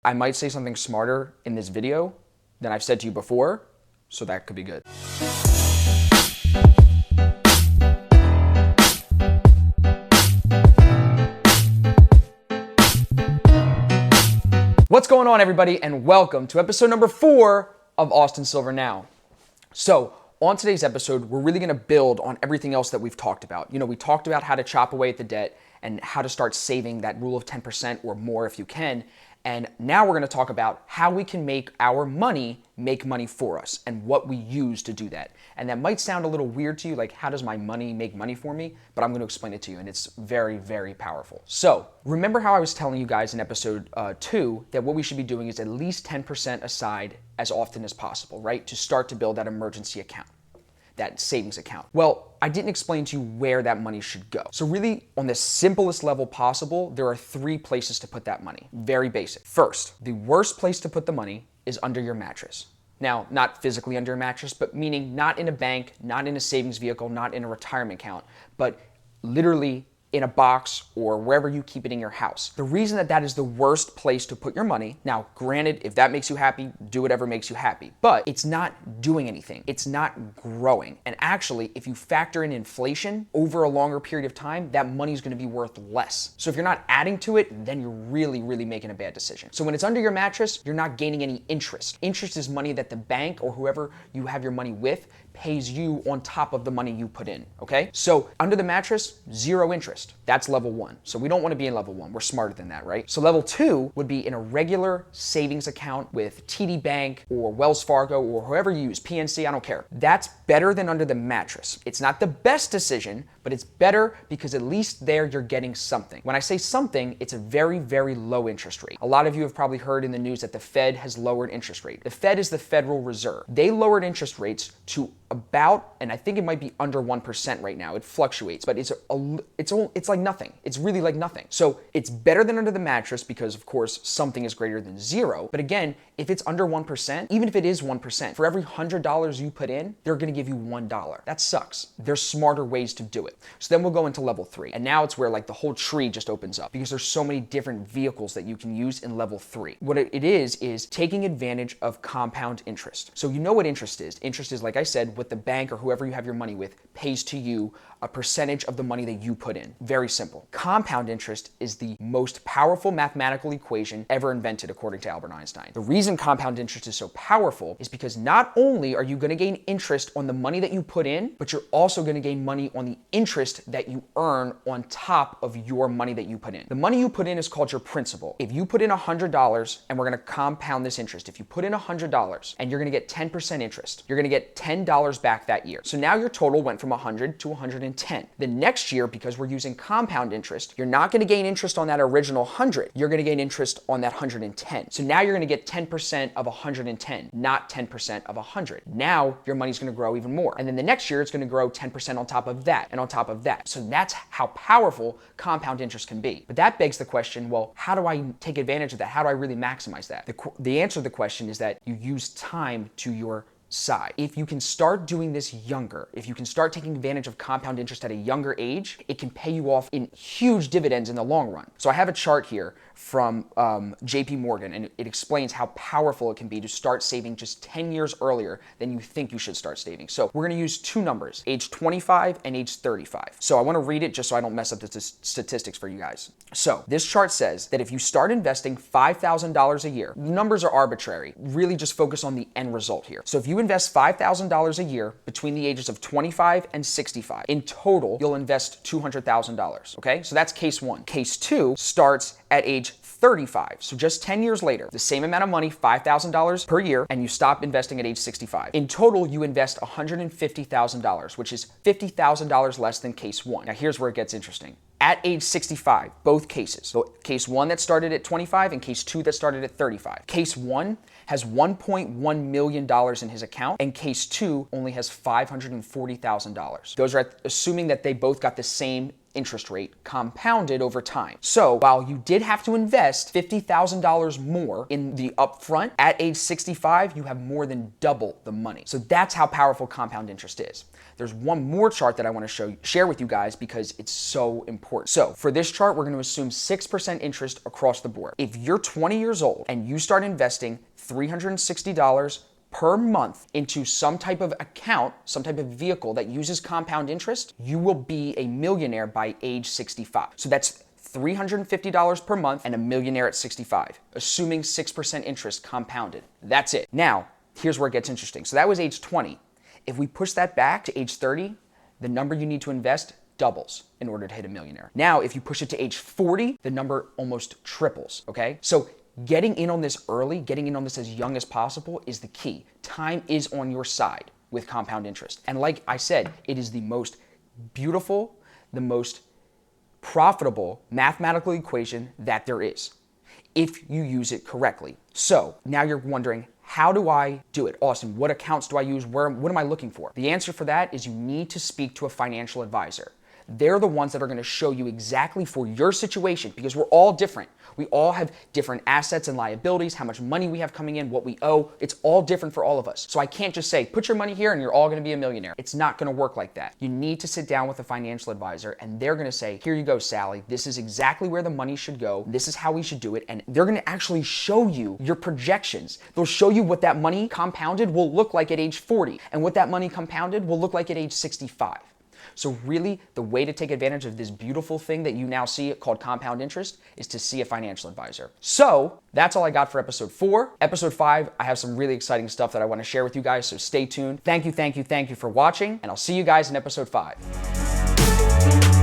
I might say something smarter in this video than I've said to you before, so that could be good. What's going on, everybody, and welcome to episode number 4 of Austin Silver Now. So, on today's episode, we're really going to build on everything else that we've talked about. We talked about how to chop away at the debt and how to start saving that rule of 10% or more if you can. And now we're going to talk about how we can make our money make money for us and what we use to do that. And that might sound a little weird to you, like how does my money make money for me? But I'm going to explain it to you, and it's very, very powerful. So remember how I was telling you guys in episode 2 that what we should be doing is at least 10% aside as often as possible, right? To start to build that emergency account, that savings account. Well, I didn't explain to you where that money should go. So really, on the simplest level possible, there are 3 places to put that money. Very basic. First, the worst place to put the money is under your mattress. Now, not physically under your mattress, but meaning not in a bank, not in a savings vehicle, not in a retirement account, but literally in a box or wherever you keep it in your house. The reason that that is the worst place to put your money, now granted, if that makes you happy, do whatever makes you happy, but it's not doing anything. It's not growing. And actually, if you factor in inflation over a longer period of time, that money is going to be worth less. So if you're not adding to it, then you're really, really making a bad decision. So when it's under your mattress, you're not gaining any interest. Interest is money that the bank or whoever you have your money with pays you on top of the money you put in, okay? So under the mattress, 0 interest. That's level 1. So we don't want to be in level 1. We're smarter than that, right? So level 2 would be in a regular savings account with TD Bank or Wells Fargo or whoever you use, PNC, I don't care. That's better than under the mattress. It's not the best decision, but it's better because at least there you're getting something. When I say something, it's a very, very low interest rate. A lot of you have probably heard in the news that the Fed has lowered interest rate. The Fed is the Federal Reserve. They lowered interest rates to about, and I think it might be under 1% right now. It fluctuates, but it's like nothing. It's really like nothing. So it's better than under the mattress because, of course, something is greater than 0. But again, if it's under 1%, even if it is 1%, for every $100 you put in, they're going to give you $1. That sucks. There's smarter ways to do it. So then we'll go into level 3. And now it's where like the whole tree just opens up because there's so many different vehicles that you can use in level 3. What it is taking advantage of compound interest. So you know what interest is. Interest is, like I said, what the bank or whoever you have your money with pays to you a percentage of the money that you put in. Very simple. Compound interest is the most powerful mathematical equation ever invented, according to Albert Einstein. The reason compound interest is so powerful is because not only are you going to gain interest on the money that you put in, but you're also going to gain money on the interest that you earn on top of your money that you put in. The money you put in is called your principal. If you put in $100, and we're going to compound this interest, if you put in $100 and you're going to get 10% interest, you're going to get $10 back that year. So now your total went from 100 to 110. The next year, because we're using compound interest, you're not going to gain interest on that original 100. You're going to gain interest on that 110. So now you're going to get 10% of 110, not 10% of 100. Now your money's going to grow even more. And then the next year, it's going to grow 10% on top of that and on top of that. So that's how powerful compound interest can be. But that begs the question, well, how do I take advantage of that? How do I really maximize that? The answer to the question is that you use time to your side. If you can start doing this younger, if you can start taking advantage of compound interest at a younger age, it can pay you off in huge dividends in the long run. So I have a chart here from JP Morgan, and it explains how powerful it can be to start saving just 10 years earlier than you think you should start saving. So we're going to use 2 numbers, age 25 and age 35. So I want to read it just so I don't mess up the statistics for you guys. So this chart says that if you start investing $5,000 a year, numbers are arbitrary. Really just focus on the end result here. So if you invest $5,000 a year between the ages of 25 and 65, in total, you'll invest $200,000. Okay, so that's case 1. Case 2 starts at age 35. So just 10 years later, the same amount of money, $5,000 per year, and you stop investing at age 65. In total, you invest $150,000, which is $50,000 less than case 1. Now here's where it gets interesting. At age 65, both cases. So case 1 that started at 25 and case 2 that started at 35. Case 1 has $1.1 million in his account, and case 2 only has $540,000. Those are assuming that they both got the same interest rate compounded over time. So while you did have to invest $50,000 more in the upfront, at age 65, you have more than double the money. So that's how powerful compound interest is. There's one more chart that I want to share with you guys because it's so important. So for this chart, we're going to assume 6% interest across the board. If you're 20 years old and you start investing $360 per month into some type of account, some type of vehicle that uses compound interest, you will be a millionaire by age 65. So that's $350 per month and a millionaire at 65, assuming 6% interest compounded. That's it. Now, here's where it gets interesting. So that was age 20. If we push that back to age 30, the number you need to invest doubles in order to hit a millionaire. Now, if you push it to age 40, the number almost triples, okay? So getting in on this early, getting in on this as young as possible is the key. Time is on your side with compound interest. And like I said, it is the most beautiful, the most profitable mathematical equation that there is, if you use it correctly. So now you're wondering, how do I do it? Austin, what accounts do I use? What am I looking for? The answer for that is you need to speak to a financial advisor. They're the ones that are going to show you exactly for your situation, because we're all different. We all have different assets and liabilities, how much money we have coming in, what we owe. It's all different for all of us. So I can't just say, put your money here and you're all going to be a millionaire. It's not going to work like that. You need to sit down with a financial advisor and they're going to say, here you go, Sally. This is exactly where the money should go. This is how we should do it. And they're going to actually show you your projections. They'll show you what that money compounded will look like at age 40 and what that money compounded will look like at age 65. So really, the way to take advantage of this beautiful thing that you now see called compound interest is to see a financial advisor. So that's all I got for episode 4. Episode 5, I have some really exciting stuff that I want to share with you guys, so stay tuned. Thank you for watching, and I'll see you guys in episode 5.